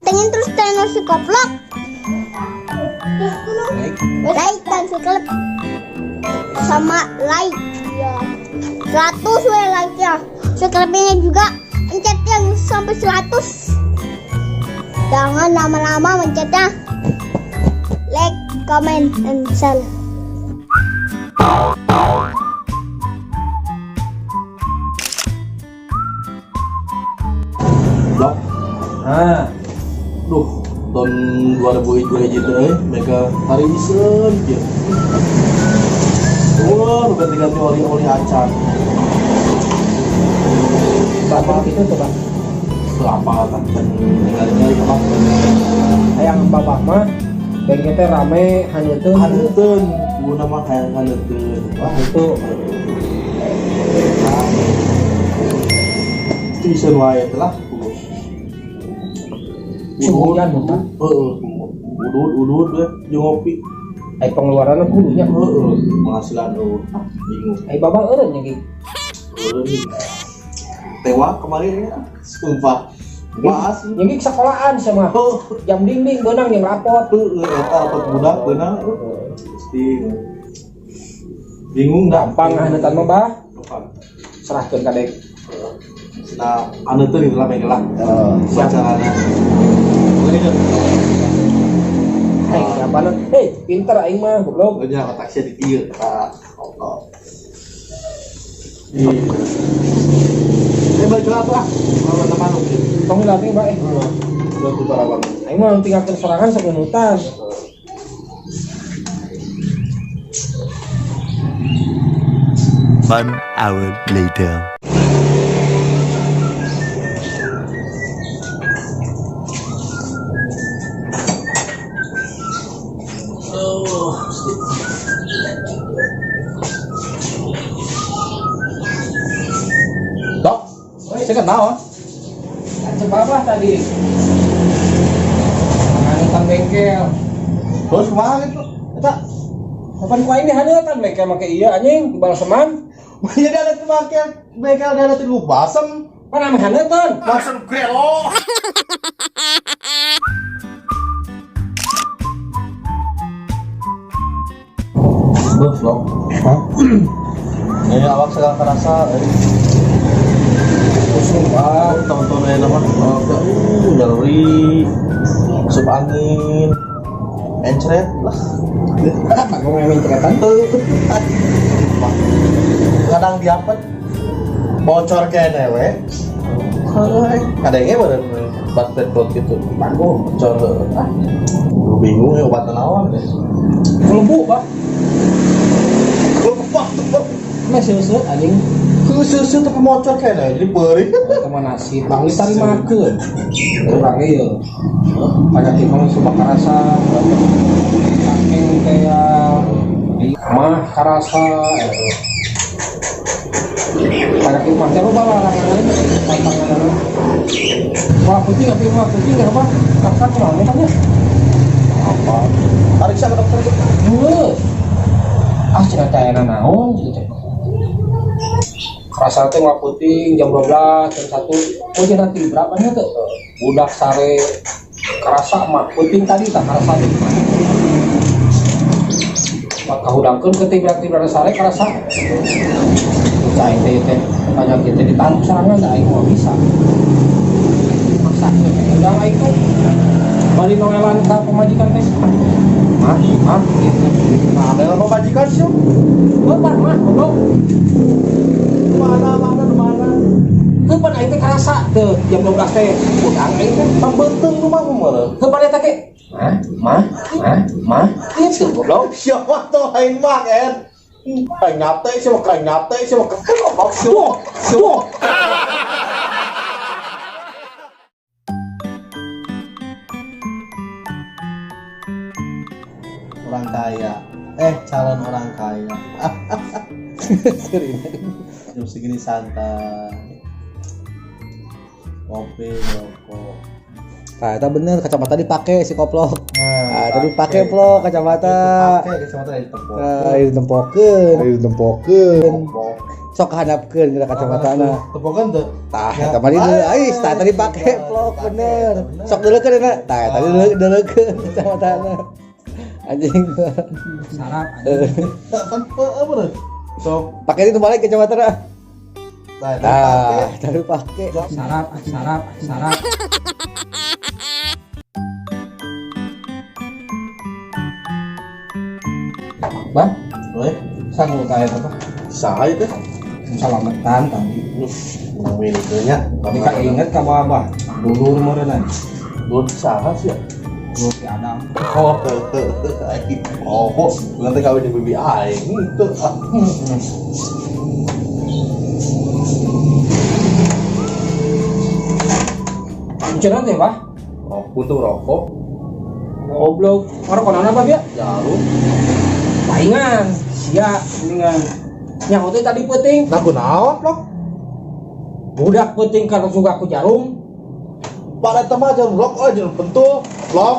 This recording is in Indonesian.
Pengen terus channel si Koplok. Like dan subscribe sama like ya. 100 like ya. Subscribe-nya juga pencet yang sampai 100. Jangan lama-lama mencetnya. Like, comment, and share. Blok. Nah, duh, tahun 2002 aja deh, mereka hari isen gitu. Oh, ganti-ganti oli acar. Bapak itu coba Apa kan tinggal-tinggal apa? hayang bapak mah dari kita rame haneuteun Haneuteun, guna mah hayang haneuteun. Wah, itu itu isen wae lah. Sebulan bukan? Udut deh, jeung ngopi. ai pengeluaran kulunya Penghasilan bingung. ai bapak eureun nya gitu. Tewa kemarin ya, sumpah. Maas. Yang sekolahan sama jam dinding beunang yang rapot. Eta dapat budak beunang. Pasti bingung dah. Gampang haneutan mah bah. Gampang. Serahkeun ka dek. Nah, anu teh itulah megelah. Bacarana. Hei, siapa nih? Hei, pinter aing mah goblok. Nya otak sia di dieu eta. Allah. Balik lah lah. Kalau teman oke. Tong latih bae. Udah tuh para bang. Aing mah tinggalkeun sorangan sakunutan. 1 hour later. Dok, saya kenal. Acep apa tadi? Haneutan bengkel. Terus kemana itu? Eta, Kapan ku aing haneutan bengkel make iya anjing di Balaseman. jadi ada tuh bengkel, ada tuh basem. Mana ame haneutan? Basem grelo. Vlog. Hah? Ini awak segala kerasa. Sumpah. Tonton aja nama. Nyeri, masuk angin, encret lah. Aku main ceretan. Kadang diapet, bocor kayak newe. Kadangnya badan batet buat gitu. Panggung bocor. Lu bingung ya obat naon deh. Kelembu, Pak. Kelempak tuh. Masih usut anjing. Khususnya tuh kemocor kayak newe. Jadi beri. Teman nasi, bang ditari makeun. Urang ieu. Pada timang sumpah karasa. Saking kayak mah karasa. Pada timang teh loba larangan pantangan. Wah, kucing apa? Kakak kemana tanya? Apa? Tarik saya ke dokter itu. Dua. Ah, cerita enak naon gitu. Kerasa teh nggak puting jam 12 jam 1. Oh, jadi nanti berapa nya tuh? Budak sare kerasa mah puting tadi tak kerasa teh. Maka hudangkeun ke tibra-tibra sare kerasa. Cai teh banyak kita ditangkap serangan dah aing mah bisa. Masaknya udah aing tuh. Bari noelan ka pemajikan teh. Mah, gitu. Nah, ada yang pemajikan sih. Bapak mah, goblok. Mana? Kepan aing teh karasa teu jam 12 teh. Udang aing teh Pembentung rumah kemana? kepan eta ge. Mah. Kieu goblok. Siapa tuh lain mah kan? Kayak nyate sih, ngomong sih. Orang kaya, calon orang kaya. Jam segini santai, ngopi, rokok. Nah, itu bener kacamata dipakai si Koplok. Nah, Tadi pakai Plok kacamata. Pakai kacamata di tempok. Nah, ditempokeun. Tempok. sok handapkeun geura kacamatana. Tepokan tuh. Tah eta mah ais tah tadi pake vlog bener. Sok deuleukeun na. Tah tadi deuleukeun kacamatana. Anjing. Sarap. Kan apa nih? Sok. Pakai itu balik kacamatana. Nah, tadi pake. Sarap. Bang, Weh, sanggup kayak apa? saha itu? Selamatan tadi. Ngomongin itu nya. Tapi kan inget ka Abah, dulur meureunna. Dulur saha sih ya? Dulur si Adam. Oh, nanti kawin di bibi aing itu. Cenah teh, Bah. Untuk rokok, Goblok. Orang apa dia? jarum. Paingan, sia mendingan. Nyaho teh tadi peuting. Nah, kunaon loh? Budak peuting karena suka ku jarum. Pada teman jarum rok, jarum pentul, lok.